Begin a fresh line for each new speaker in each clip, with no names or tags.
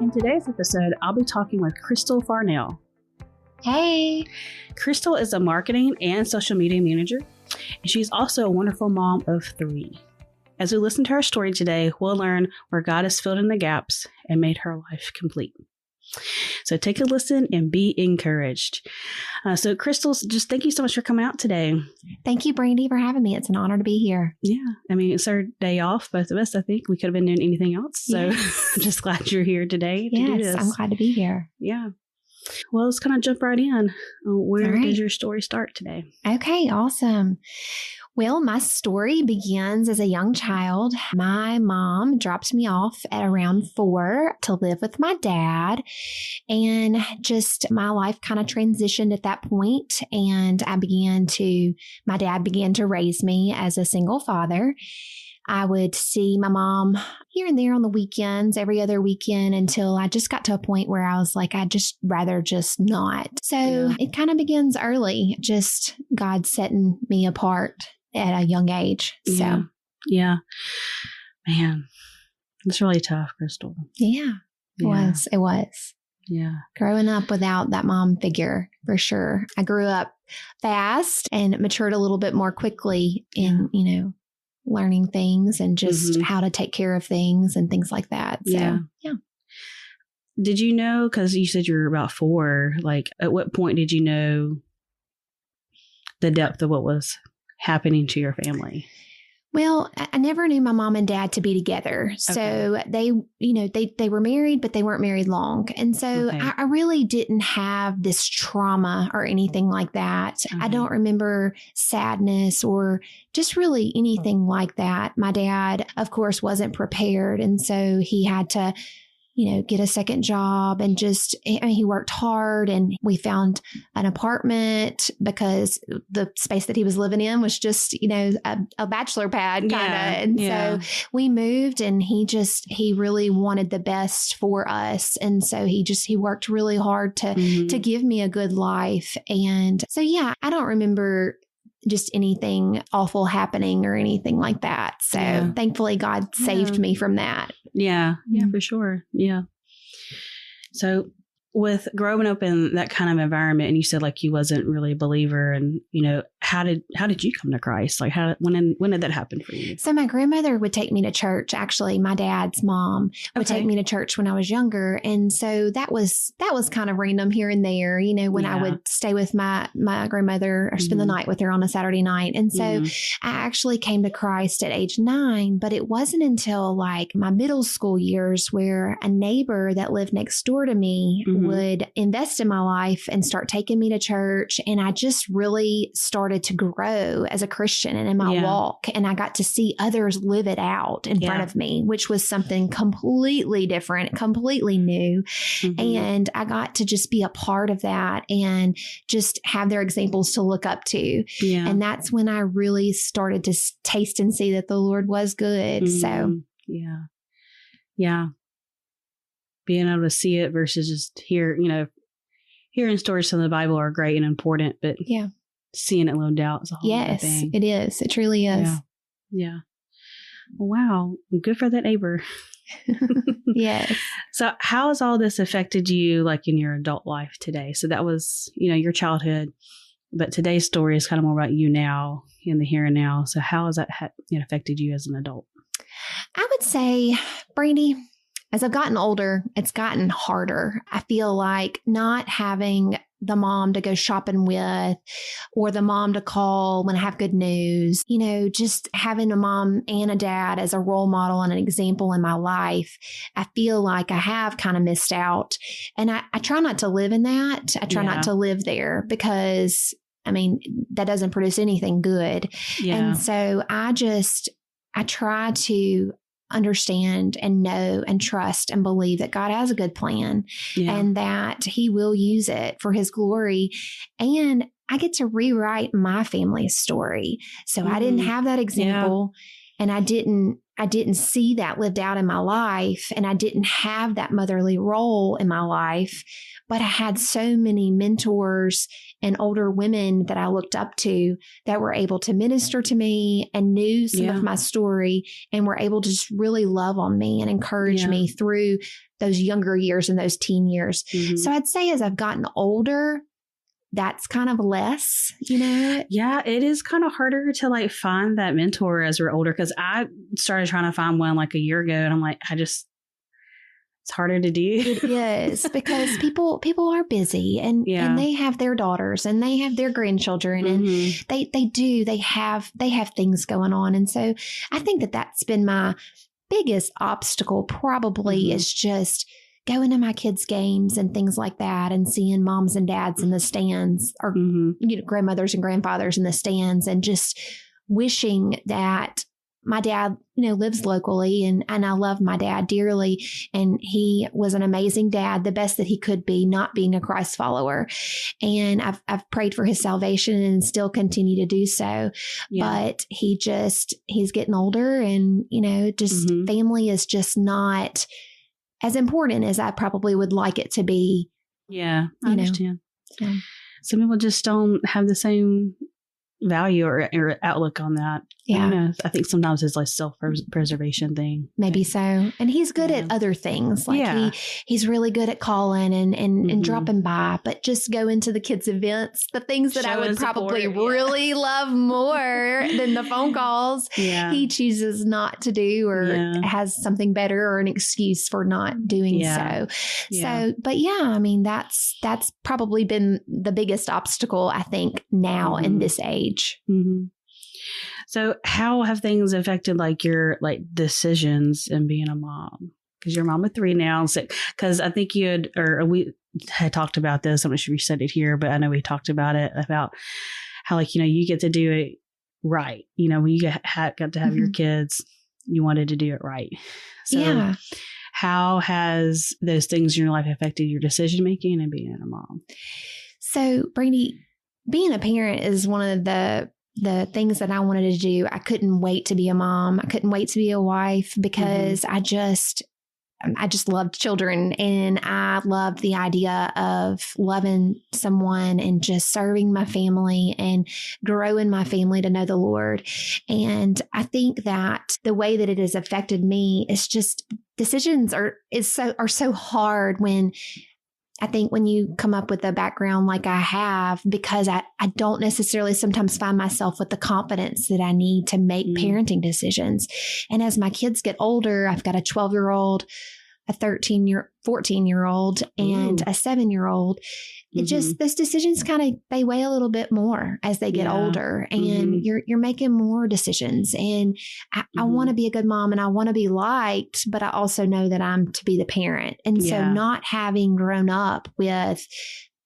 In today's episode, I'll be talking with Krystal Farnell.
Hey.
Krystal is a marketing and social media manager, and she's also a wonderful mom of 3. As we listen to her story today, we'll learn where God has filled in the gaps and made her life complete. So take a listen and be encouraged. So Krystal, just thank you so much for coming out today.
Thank you, Brandy, for having me. It's an honor to be here.
Yeah. I mean, it's our day off, both of us. I think we could have been doing anything else. So I'm just glad you're here today to do this.
I'm glad to be here.
Yeah. Well, let's kind of jump right in. Where does your story start today?
Okay, awesome. Well, my story begins as a young child. My mom dropped me off at around 4 to live with my dad. And just my life kind of transitioned at that point. And my dad began to raise me as a single father. I would see my mom here and there on the weekends, every other weekend, until I just got to a point where I was like, I'd just rather just not. So It kind of begins early, just God setting me apart at a young age. So,
yeah. Man, it's really tough, Krystal.
Yeah, it was.
Yeah.
Growing up without that mom figure, for sure. I grew up fast and matured a little bit more quickly in, learning things and just how to take care of things and things like that. So, yeah.
Did you know, because you said you were about 4, like at what point did you know the depth of what was happening to your family?
Well, I never knew my mom and dad to be together. So they were married, but they weren't married long. And so I really didn't have this trauma or anything like that. I don't remember sadness or just really anything like that. My dad, of course, wasn't prepared. And so he had to get a second job and he worked hard, and we found an apartment because the space that he was living in was just, a bachelor pad kind of. And so we moved, and he really wanted the best for us. And so he worked really hard to give me a good life. And so, I don't remember just anything awful happening or anything like that. So thankfully God saved me from that.
Yeah, for sure. Yeah. So with growing up in that kind of environment, and you said like you wasn't really a believer, and how did you come to Christ? Like when did that happen for you?
So my grandmother would take me to church. Actually, my dad's mom would take me to church when I was younger, and so that was kind of random here and there. When I would stay with my grandmother or spend the night with her on a Saturday night, and so I actually came to Christ at age 9. But it wasn't until like my middle school years where a neighbor that lived next door to me would invest in my life and start taking me to church. And I just really started to grow as a Christian and in my walk. And I got to see others live it out in front of me, which was something completely different, completely new. And I got to just be a part of that and just have their examples to look up to. And that's when I really started to taste and see that the Lord was good. So,
being able to see it versus just hearing stories from the Bible are great and important, but seeing it lived out is a whole other thing.
It is. It truly is.
Yeah. Wow. Good for that neighbor.
Yes.
So how has all this affected you like in your adult life today? So that was, your childhood, but today's story is kind of more about you now in the here and now. So how has that affected you as an adult?
I would say, Brandy, as I've gotten older, it's gotten harder. I feel like not having the mom to go shopping with or the mom to call when I have good news, just having a mom and a dad as a role model and an example in my life, I feel like I have kind of missed out. And I try not to live in that. I try not to live there because, that doesn't produce anything good. And so I try to understand and know and trust and believe that God has a good plan and that He will use it for His glory. And I get to rewrite my family's story. So I didn't have that example. and I didn't see that lived out in my life, and I didn't have that motherly role in my life. But I had so many mentors and older women that I looked up to that were able to minister to me and knew some of my story and were able to just really love on me and encourage me through those younger years and those teen years. Mm-hmm. So I'd say as I've gotten older, that's kind of less,
Yeah, it is kind of harder to like find that mentor as we're older, because I started trying to find one like a year ago, and I'm like, it's harder to do.
It is, because people are busy, and they have their daughters and they have their grandchildren, and they have things going on. And so I think that that's been my biggest obstacle probably is just going to my kids' games and things like that, and seeing moms and dads in the stands, or grandmothers and grandfathers in the stands, and just wishing that my dad, lives locally, and I love my dad dearly, and he was an amazing dad, the best that he could be, not being a Christ follower. And I've prayed for his salvation and still continue to do so. Yeah. But he's getting older, and family is just not as important as I probably would like it to be.
Yeah, I understand. Yeah. Some people just don't have the same value or outlook on that. Yeah. I think sometimes it's like self-preservation thing.
Maybe so. And he's good at other things. Like he's really good at calling and dropping by, but just going to the kids' events, the things that I would probably really love more than the phone calls, he chooses not to do, or has something better or an excuse for not doing so. So, but I mean, that's probably been the biggest obstacle, I think, now in this age.
Mm-hmm. So how have things affected like your decisions in being a mom? Because you're a mom of 3 now. Because I think we had talked about this. I'm not sure we said it here, but I know we talked about it, about how you get to do it right. When you got to have your kids, you wanted to do it right. So how has those things in your life affected your decision making and being a mom?
So Brandy, being a parent is one of the things that I wanted to do. I couldn't wait to be a mom. I couldn't wait to be a wife, because I just loved children, and I loved the idea of loving someone and just serving my family and growing my family to know the Lord. And I think that the way that it has affected me is just decisions are so hard when you come up with a background like I have, because I don't necessarily sometimes find myself with the confidence that I need to make parenting decisions. And as my kids get older, I've got a 12-year-old, a 14-year-old, and a 7-year-old. It just, those decisions they weigh a little bit more as they get older, and you're making more decisions. And I want to be a good mom, and I want to be liked, but I also know that I'm to be the parent. And so not having grown up with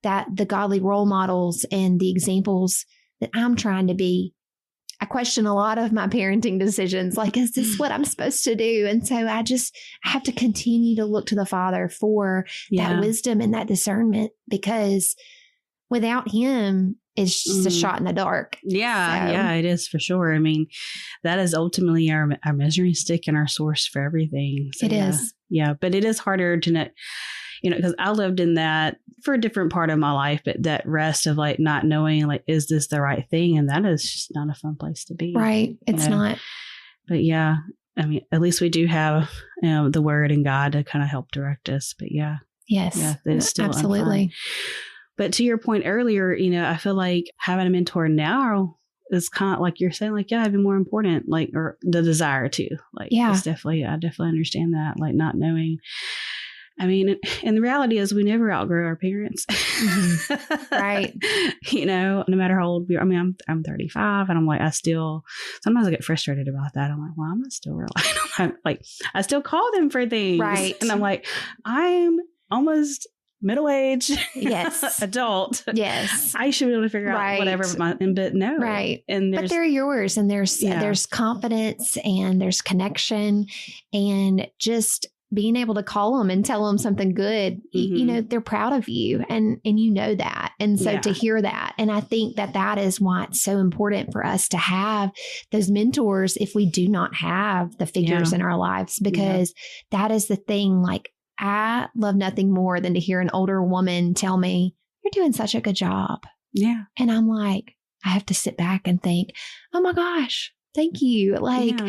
the godly role models and the examples that I'm trying to be, I question a lot of my parenting decisions. Like, is this what I'm supposed to do? And so I have to continue to look to the Father for that wisdom and that discernment, because without him, it's just a shot in the dark.
Yeah, it is for sure. I mean, that is ultimately our measuring stick and our source for everything. So,
it is.
Yeah, but it is harder to not, because I lived in that for a different part of my life, but that rest of not knowing, is this the right thing? And that is just not a fun place to be.
Right. It's not.
But I mean, at least we do have, the Word and God to kind of help direct us. But yes, it's still absolutely. Unfun. But to your point earlier, I feel like having a mentor now is kind of like you're saying, it'd be more important, or the desire to, it's definitely, I definitely understand that, not knowing. I mean, and the reality is we never outgrow our parents.
Right.
No matter how old we are. I mean, I'm 35, and I'm sometimes I get frustrated about that. I'm like, why am I still relying on I still call them for things. Right. And I'm like, I'm almost middle-aged adult.
Yes.
I should be able to figure out whatever, but no.
Right. But they're yours, and there's confidence, and there's connection, and just being able to call them and tell them something good, you know, they're proud of you and you know that. And so to hear that, and I think that is why it's so important for us to have those mentors if we do not have the figures in our lives, because that is the thing. Like, I love nothing more than to hear an older woman tell me, you're doing such a good job. Yeah. And I'm like, I have to sit back and think, oh my gosh, thank you. Like,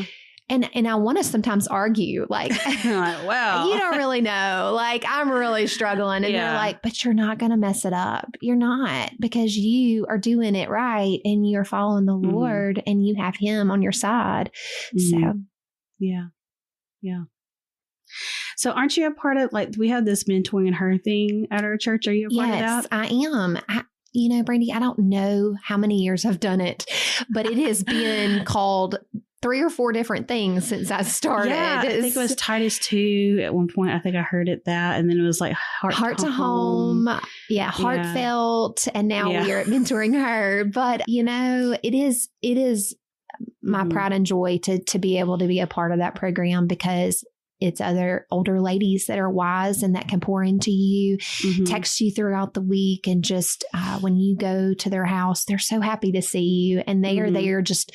and I want to sometimes argue, like, well, you don't really know, like, I'm really struggling. And they're like, but you're not going to mess it up. You're not, because you are doing it right and you're following the Lord and you have him on your side. So,
yeah. So aren't you a part of, like, we have this mentoring and her thing at our church? Are you a part of that?
Yes, I am. You know, Brandy, I don't know how many years I've done it, but it has been called 3 or 4 different things since I started.
Yeah, I think it was Titus 2 at one point. I think I heard it that. And then it was like Heart to Home.
Yeah, Heartfelt. And now we are mentoring her. But, you know, it is my pride and joy to be able to be a part of that program, because it's other older ladies that are wise and that can pour into you, text you throughout the week. And just when you go to their house, they're so happy to see you. And they are there just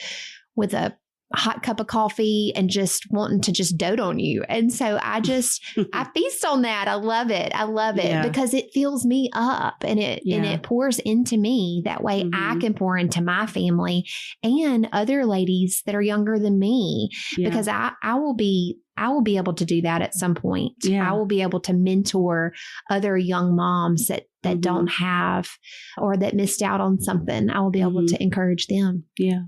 with a hot cup of coffee and just wanting to just dote on you. And so I feast on that. I love it. I love it because it fills me up and it pours into me. That way I can pour into my family and other ladies that are younger than me, because I will be able to do that at some point. I will be able to mentor other young moms that don't have, or that missed out on something. I will be able to encourage them.
Yeah.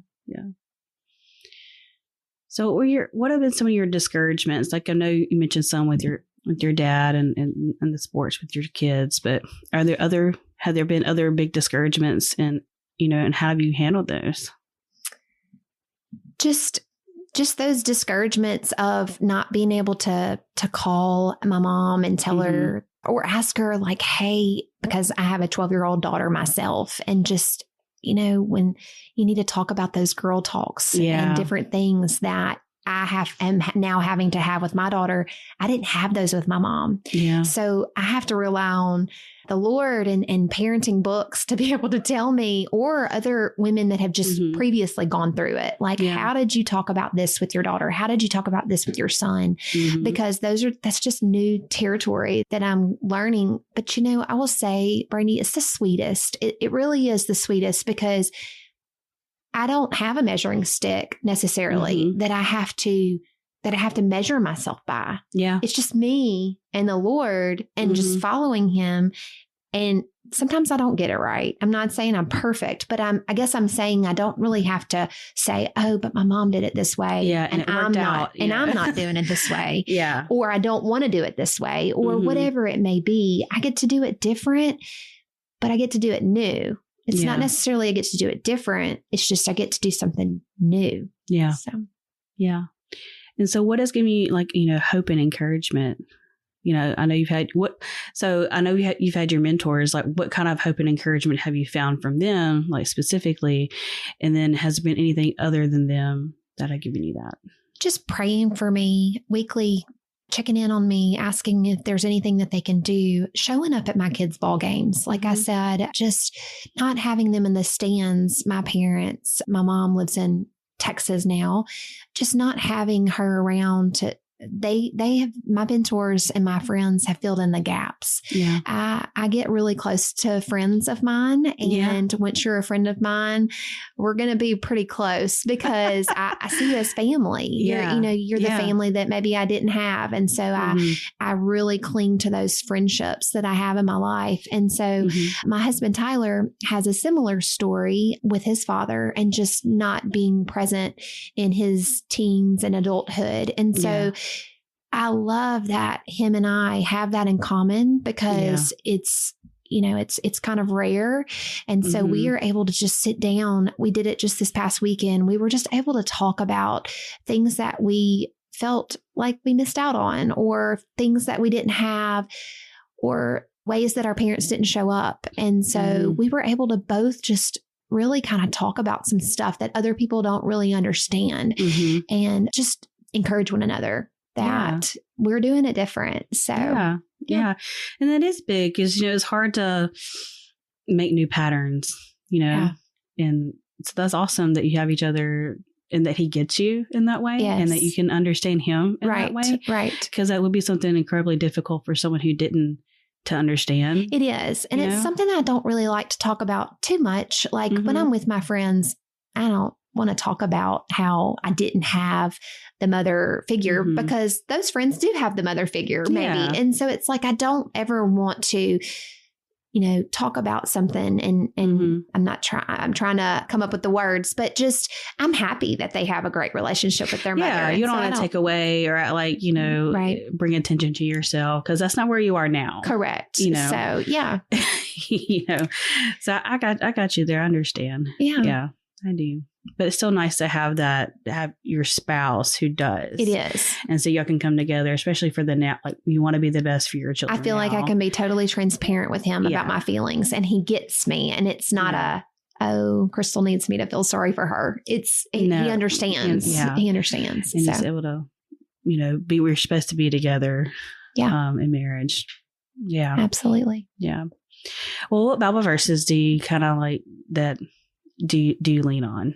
So what have been some of your discouragements? Like, I know you mentioned some with your dad and the sports with your kids, but have there been other big discouragements, and how have you handled those?
Just those discouragements of not being able to call my mom and tell her or ask her, like, hey, because I have a 12-year-old daughter myself, and just, when you need to talk about those girl talks and different things that I am now having to have with my daughter. I didn't have those with my mom. Yeah. So I have to rely on the Lord and parenting books to be able to tell me, or other women that have just previously gone through it. Like, how did you talk about this with your daughter? How did you talk about this with your son? Because that's just new territory that I'm learning. But, I will say, Brandy, it's the sweetest. It really is the sweetest, because I don't have a measuring stick necessarily that I have to measure myself by. Yeah. It's just me and the Lord and just following him. And sometimes I don't get it right. I'm not saying I'm perfect, but I guess I'm saying I don't really have to say, oh, but my mom did it this way. Yeah. And I'm not, and I'm not doing it this way. Yeah. Or I don't want to do it this way, or whatever it may be. I get to do it different, but I get to do it new. It's not necessarily I get to do it different. It's just I get to do something new. Yeah. So. Yeah. And so what has given you hope and encouragement? I know you've had you've had your mentors. Like, what kind of hope and encouragement have you found from them, like, specifically? And then has there been anything other than them that have given you that? Just praying for me weekly, checking in on me, asking if there's anything that they can do, showing up at my kids' ball games. Like I said, just not having them in the stands. My parents, my mom lives in Texas now, just not having her around to, they have, my mentors and my friends have filled in the gaps. Yeah. I get really close to friends of mine, and once you're a friend of mine, we're going to be pretty close, because I see you as family. You're the family that maybe I didn't have. And so I really cling to those friendships that I have in my life. And so my husband, Tyler, has a similar story with his father and just not being present in his teens and adulthood. And so I love that him and I have that in common, because it's kind of rare. And so we are able to just sit down. We did it just this past weekend. We were just able to talk about things that we felt like we missed out on, or things that we didn't have, or ways that our parents didn't show up. And so we were able to both just really kind of talk about some stuff that other people don't really understand, and just encourage one another. that we're doing it different. So,
yeah. And that is big because, it's hard to make new patterns, and so that's awesome that you have each other and that he gets you in that way and that you can understand him in that way.
Right.
Because that would be something incredibly difficult for someone who didn't to understand.
It is. And it's something I don't really like to talk about too much. Like when I'm with my friends, I don't want to talk about how I didn't have the mother figure because those friends do have the mother figure maybe. And so it's like, I don't ever want to, talk about something and I'm trying to come up with the words, but just, I'm happy that they have a great relationship with their mother.
Yeah. You don't want to take away or bring attention to yourself because that's not where you are now.
Correct. So yeah.
So I got you there. I understand.
Yeah.
Yeah, I do. But it's still nice to have your spouse who does.
It is.
And so y'all can come together, especially for the now. Like you want to be the best for your children.
I feel like I can be totally transparent with him about my feelings and he gets me. And it's not Krystal needs me to feel sorry for her. He understands. He understands.
And he's able to, be where you're supposed to be together.
Yeah.
In marriage. Yeah.
Absolutely.
Yeah. Well, what Bible verses do you kind of like that? Do you lean on?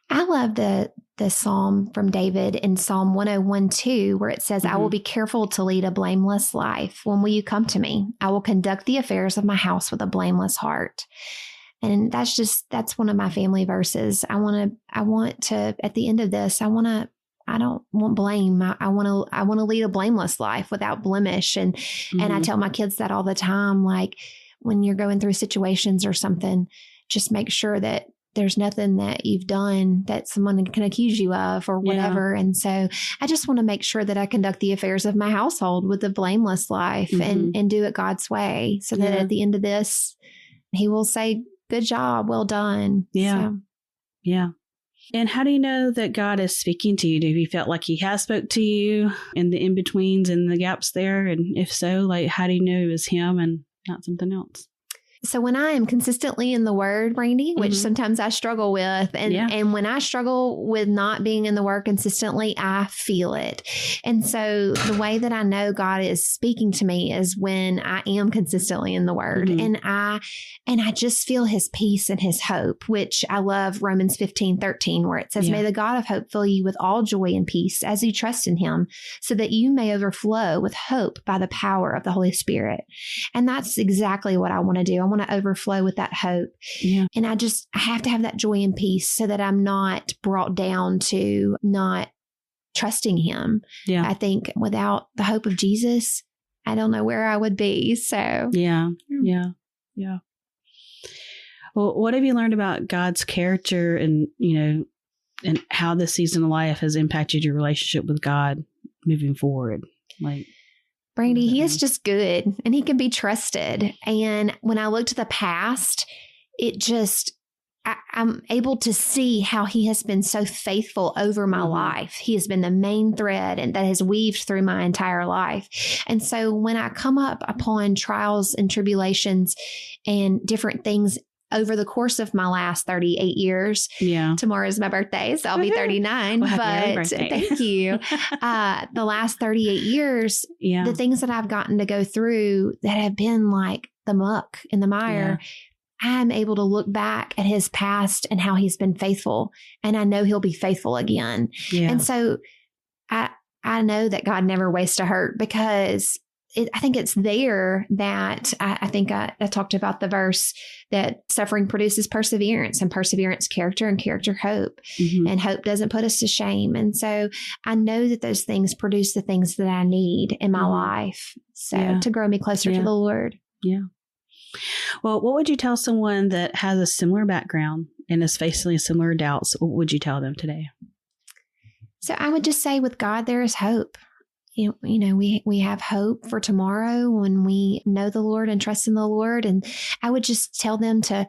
I love the Psalm from David in Psalm 101:2, where it says, I will be careful to lead a blameless life. When will you come to me? I will conduct the affairs of my house with a blameless heart. And that's one of my family verses. I want to, at the end of this, I don't want blame. I want to lead a blameless life without blemish. And I tell my kids that all the time, like when you're going through situations or something, just make sure that there's nothing that you've done that someone can accuse you of or whatever. Yeah. And so I just want to make sure that I conduct the affairs of my household with a blameless life and do it God's way so that at the end of this, he will say, good job, well done.
Yeah.
So.
Yeah. And how do you know that God is speaking to you? Do you feel like he has spoke to you in the in-betweens and the gaps there? And if so, like, how do you know it was him and not something else?
So when I am consistently in the Word, Brandy, which sometimes I struggle with, and when I struggle with not being in the Word consistently, I feel it. And so the way that I know God is speaking to me is when I am consistently in the Word, and I just feel his peace and his hope, which I love Romans 15:13, where it says, may the God of hope fill you with all joy and peace as you trust in him, so that you may overflow with hope by the power of the Holy Spirit. And that's exactly what I want to do. I want to overflow with that hope. Yeah. And I have to have that joy and peace so that I'm not brought down to not trusting him. Yeah. I think without the hope of Jesus, I don't know where I would be. So
yeah. Well, what have you learned about God's character and, and how this season of life has impacted your relationship with God moving forward? Like,
Brandy, he is just good and he can be trusted. And when I look to the past, I'm able to see how he has been so faithful over my life. He has been the main thread and that has weaved through my entire life. And so when I come up upon trials and tribulations and different things over the course of my last 38 years. Yeah. Tomorrow is my birthday, so I'll be 39.
Well,
but thank you. The last 38 years, the things that I've gotten to go through that have been like the muck in the mire, I'm able to look back at his past and how he's been faithful. And I know he'll be faithful again. Yeah. And so I know that God never wastes a hurt because I think it's there that I think I talked about the verse that suffering produces perseverance and perseverance, character and character, hope. And hope doesn't put us to shame. And so I know that those things produce the things that I need in my life. So to grow me closer to the Lord.
Yeah. Well, what would you tell someone that has a similar background and is facing similar doubts? What would you tell them today?
So I would just say with God, there is hope. We have hope for tomorrow when we know the Lord and trust in the Lord. And I would just tell them to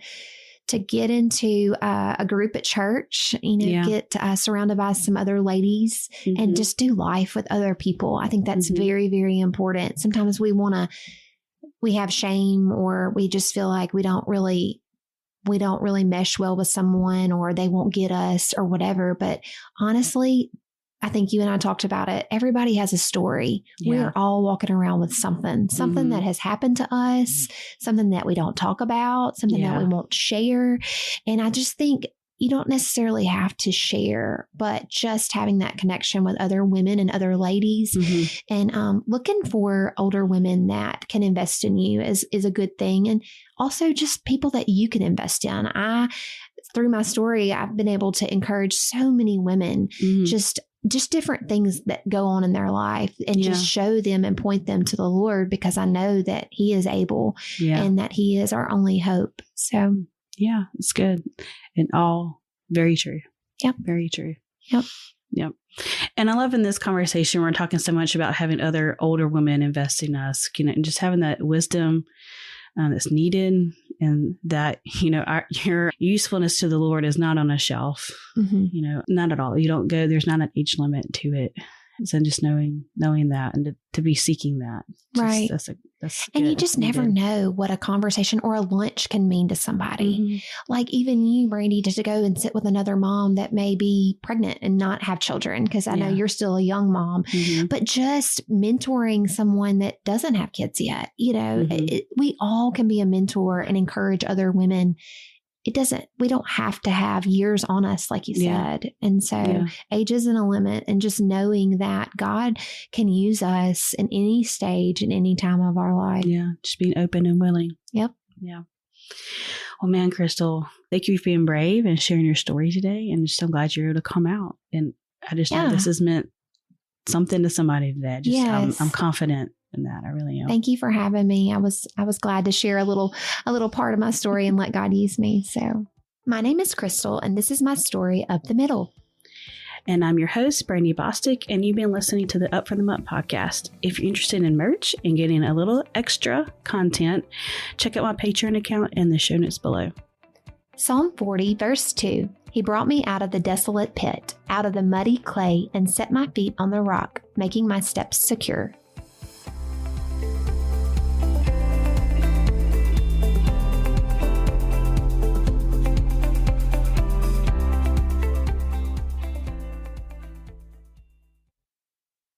get into a group at church, get surrounded by some other ladies and just do life with other people. I think that's very, very important. Sometimes we have shame or we just feel like we don't really mesh well with someone or they won't get us or whatever. But honestly, I think you and I talked about it. Everybody has a story.
Yeah.
We're all walking around with something that has happened to us, something that we don't talk about, something that we won't share. And I just think you don't necessarily have to share, but just having that connection with other women and other ladies and looking for older women that can invest in you is a good thing. And also just people that you can invest in. Through my story, I've been able to encourage so many women, just different things that go on in their life and just show them and point them to the Lord, because I know that He is able and that He is our only hope. So,
yeah, it's good. And all very true.
Yep.
Very true.
Yep.
Yep. And I love in this conversation, we're talking so much about having other older women invest in us, and just having that wisdom that's needed, and that, your usefulness to the Lord is not on a shelf, not at all. You don't go, there's not an age limit to it. So just knowing that and to be seeking that.
Right.
That's
and you just never know what a conversation or a lunch can mean to somebody. Like even you, Brandy, just to go and sit with another mom that may be pregnant and not have children, because I know you're still a young mom, but just mentoring someone that doesn't have kids yet. We all can be a mentor and encourage other women. We don't have to have years on us, like you said. And so age isn't a limit, and just knowing that God can use us in any stage and any time of our life.
Yeah. Just being open and willing.
Yep.
Yeah. Well, man, Krystal, thank you for being brave and sharing your story today. And just, I'm glad you're able to come out. And I just know this has meant something to somebody today. I'm confident in that. I really am.
Thank you for having me. I was glad to share a little part of my story and let God use me. So my name is Krystal, and this is my story of the middle.
And I'm your host, Brandy Bostic, and you've been listening to the Up From the Mutt podcast. If you're interested in merch and getting a little extra content, check out my Patreon account in the show notes below.
Psalm 40, verse 2. He brought me out of the desolate pit, out of the muddy clay, and set my feet on the rock, making my steps secure.